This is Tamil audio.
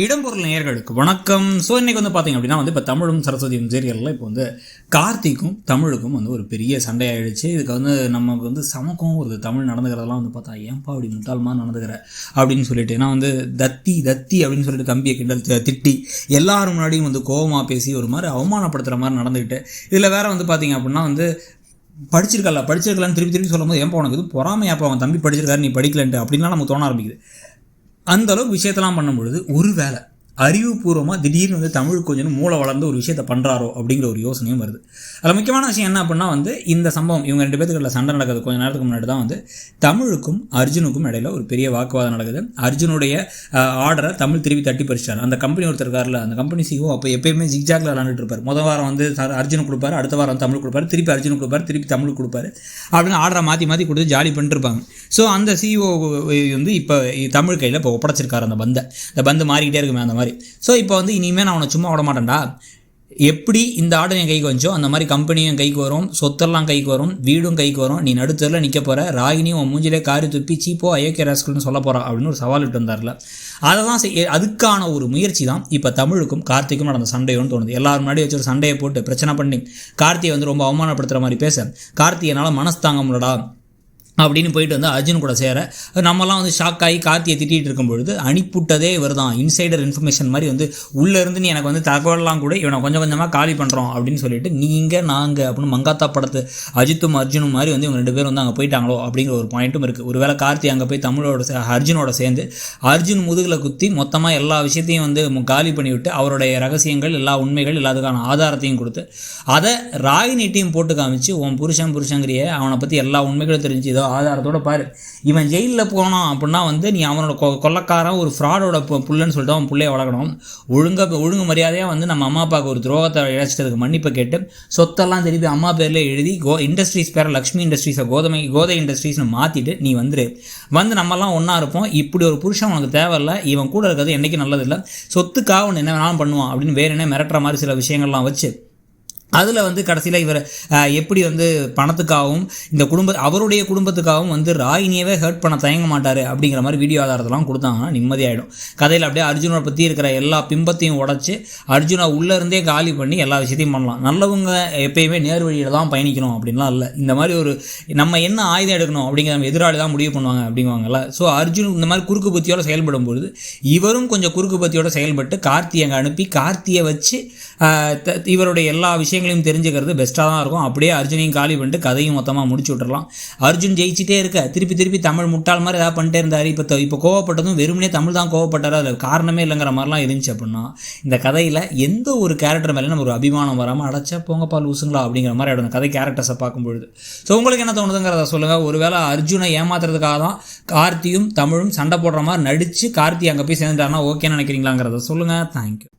இடம்பொருள் நேயர்களுக்கு வணக்கம். ஸோ இன்றைக்கி பார்த்தீங்க அப்படின்னா இப்போ தமிழும் சரஸ்வதியும் சீரியலில் இப்போ கார்த்திக்கும் தமிழுக்கும் ஒரு பெரிய சண்டை ஆகிடுச்சு. இதுக்கு நமக்கு சமக்கம் ஒரு தமிழ் நடந்துக்கிறதெல்லாம் பார்த்தா ஏன்பா அப்படி முட்டாள்மா நடந்துக்கிற அப்படின்னு சொல்லிட்டு, ஏன்னா தத்தி தத்தி அப்படின்னு சொல்லிட்டு தம்பியை கிண்டல் திட்டி எல்லாரும் முன்னாடியும் கோபமாக பேசி ஒரு மாதிரி அவமானப்படுத்துகிற மாதிரி நடந்துக்கிட்டு, இதில் வேறு பார்த்தீங்க அப்படின்னா படிச்சிருக்கலான்னு திருப்பி சொல்லும் போது ஏன்பா உனக்கு பொறாமையாப்பா அவன் தம்பி படிச்சிருக்காரு நீ படிக்கலன்ட்டு அப்படின்லாம் நமக்கு தோண ஆரம்பிக்குது. அந்தளவுக்கு விஷயத்தெல்லாம் பண்ணும்பொழுது ஒரு வேளை அறிவுபூர்வமாக திடீர்னு தமிழ் கொஞ்சம் மூளை வளர்ந்து ஒரு விஷயத்தை பண்ணுறாரோ அப்படிங்கிற ஒரு யோசனையும் வருது. அதில் முக்கியமான விஷயம் என்ன அப்படின்னா இந்த சம்பவம் இவங்க 2 பேத்துக்குள்ள சண்டை நடக்குது. கொஞ்சம் நேரத்துக்கு முன்னாடி தான் தமிழுக்கும் அர்ஜுனுக்கும் இடையில ஒரு பெரிய வாக்குவாதம் நடக்குது. அர்ஜுனுடைய ஆர்டரை தமிழ் திருப்பி தட்டி பறிச்சார். அந்த கம்பெனி ஒருத்தர் இருக்கார்ல, அந்த கம்பெனி சிஓ அப்போ எப்பயுமே ஜிக்ஜாக்ல விளாண்டுட்டு இருப்பார். முதல் வாரம் அர்ஜுனுக்கு கொடுப்பாரு, அடுத்த வாரம் தமிழ் கொடுப்பாரு, திருப்பி அர்ஜுனுக்கு கொடுப்பாரு, திருப்பி தமிழுக்கு கொடுப்பாரு அப்படின்னு ஆர்டரை மாற்றி மாற்றி கொடுத்து ஜாலி பண்ணிட்டு இருப்பாங்க. ஸோ அந்த சிஓ இப்போ தமிழ் கையில் இப்போ ஒப்படைச்சிருக்காரு அந்த பந்து மாறிக்கிட்டே இருக்குமே அந்த மாதிரி. ஸோ இப்போ இனிமேல் நான் அவனை சும்மா விட மாட்டேன்டா, எப்படி இந்த ஆர்டர் என் கைக்கு வந்துச்சோ அந்த மாதிரி கம்பெனியும் கைக்கு வரும், சொத்தெல்லாம் கைக்கு வரும், வீடும் கைக்கு வரும், நீ நடுத்தரில் நிற்க போகிற, ராகினியும் உன் மூஞ்சிலே காரி துப்பி சீப்போ அயோக்கிய ராஸ்கல்னு சொல்ல போகிறான் அப்படின்னு ஒரு சவால் இட்டு வந்தார்ல. அதை தான் அதுக்கான ஒரு முயற்சி தான் இப்போ தமிழுக்கும் கார்த்திக்கும் நடந்த சண்டையோன்னு தோணுது. எல்லாரும் முன்னாடி வச்சு ஒரு சண்டையை போட்டு பிரச்சனை பண்ணி கார்த்தியை ரொம்ப அவமானப்படுத்துகிற மாதிரி பேச, கார்த்தி என்னால் மனசு தாங்க முடியலடா அப்படின்னு போயிட்டு அர்ஜுன் கூட சேர நம்மலாம் ஷாக் ஆகி கார்த்தியை திட்டிகிட்டு இருக்கும்பொழுது அனுப்பிவிட்டதே இவர் தான், இன்சைடர் இன்ஃபர்மேஷன் மாதிரி உள்ளேருந்து நீ எனக்கு தகவலாம் கூட இவனை கொஞ்சம் கொஞ்சமாக காலி பண்ணுறோம் அப்படின்னு சொல்லிட்டு நீங்கள் நாங்கள் அப்படின்னு மங்காத்தா படத்து அஜித்தும் அர்ஜுனும் மாதிரி இவங்க 2 பேரும் அங்கே போயிட்டாங்களோ அப்படிங்கிற ஒரு பாயிண்ட்டும் இருக்குது. ஒருவேளை கார்த்தி அங்கே போய் அர்ஜுனோட சேர்ந்து அர்ஜுன் முதுகில் குத்தி மொத்தமாக எல்லா விஷயத்தையும் காலி பண்ணிவிட்டு அவருடைய ரகசியங்கள் எல்லா உண்மைகள் எல்லாத்துக்கான ஆதாரத்தையும் கொடுத்து அதை ராகினிட்டையும் போட்டு காமிச்சு உன் புருஷங்கிறிய அவனை பற்றி எல்லா உண்மைகளும் தெரிஞ்சு ஆதாரத்தோட பாரு, இவன் ஜெயிலில் போனான் அப்படின்னா நீ அவனோட கொள்ளக்காரன் ஒரு ஃப்ராடோட புள்ளன்னு சொல்லிட்டு அவன் பிள்ளைய வளர்க்கணும். ஒழுங்கு மரியாதையாக நம்ம அம்மா அப்பாவுக்கு ஒரு துரோகத்தை இழைச்சிட்டதுக்கு மன்னிப்பை கேட்டு சொத்தெல்லாம் திருப்பி அம்மா பேரில் எழுதி இண்டஸ்ட்ரீஸ் பேரை லக்ஷ்மி இண்டஸ்ட்ரீஸை கோதை இண்டஸ்ட்ரீஸ்னு மாற்றிட்டு நீ நம்மலாம் ஒன்றா இருப்போம். இப்படி ஒரு புருஷன் உனக்கு தேவையில்லை, இவன் கூட இருக்கிறது என்றைக்கும் நல்லதில்லை, சொத்துக்காக ஒன்று என்ன வேணாலும் பண்ணுவான் அப்படின்னு வேறு என்ன மிரட்டுற மாதிரி சில விஷயங்கள்லாம் வச்சு அதில் கடைசியில் இவர் எப்படி பணத்துக்காகவும் இந்த அவருடைய குடும்பத்துக்காகவும் ராகினியவே ஹர்ட் பண்ண தயங்க மாட்டார் அப்படிங்கிற மாதிரி வீடியோ ஆதாரத்தெல்லாம் கொடுத்தாங்கன்னா நிம்மதியாகிடும். கதையில் அப்படியே அர்ஜுனை பற்றி இருக்கிற எல்லா பிம்பத்தையும் உடச்சி அர்ஜுனை உள்ளேருந்தே காலி பண்ணி எல்லா விஷயத்தையும் பண்ணலாம். நல்லவங்க எப்பயுமே நேர் வழியில் தான் பயணிக்கணும் அப்படின்லாம் இல்லை. இந்த மாதிரி ஒரு நம்ம என்ன ஆயுதம் எடுக்கணும் அப்படிங்கிற நம்ம எதிராளி தான் முடிவு பண்ணுவாங்க அப்படிங்குவாங்கல்ல. ஸோ அர்ஜுன் இந்த மாதிரி குறுக்கு புத்தியோடு செயல்படும் பொழுது இவரும் கொஞ்சம் குறுக்கு புத்தியோடு செயல்பட்டு கார்த்தியை அங்கே அனுப்பி கார்த்தியை வச்சு இவருடைய எல்லா விஷயங்களையும் தெரிஞ்சுக்கிறது பெஸ்ட்டாக தான் இருக்கும். அப்படியே அர்ஜுனையும் காலி பண்ணிட்டு கதையும் மொத்தமாக முடிச்சு விட்டுறலாம். அர்ஜுன் ஜெயிச்சிட்டே இருக்க திருப்பி தமிழ் முட்டாள் மாதிரி ஏதாவது பண்ணிட்டே இருந்தார். இப்போ கோவப்பட்டதும் வெறுமனே தமிழ் தான் கோவப்பட்டார், அதில் காரணமே இல்லைங்கிற மாதிரிலாம் இருந்துச்சு. அப்படின்னா இந்த கதையில் எந்த ஒரு கேரக்டர் மேலே நம்ம ஒரு அபிமானம் வராமல் அடைச்சா போங்கப்பா லூசுங்களா அப்படிங்கிற மாதிரி ஆகிடும் கதை கேரக்டர்ஸை பார்க்கும்பொழுது. ஸோ உங்களுக்கு என்ன தோணுதுங்கிறத சொல்லுங்கள். ஒருவேளை அர்ஜுனை ஏமாத்துறதுக்காக தான் கார்த்தியும் தமிழும் சண்டை போடுற மாதிரி நடித்து கார்த்தி அங்கே போய் சேர்ந்துட்டாருன்னா ஓகேன்னு நினைக்கிறீங்களாங்கிறத சொல்லுங்கள். தேங்க்யூ.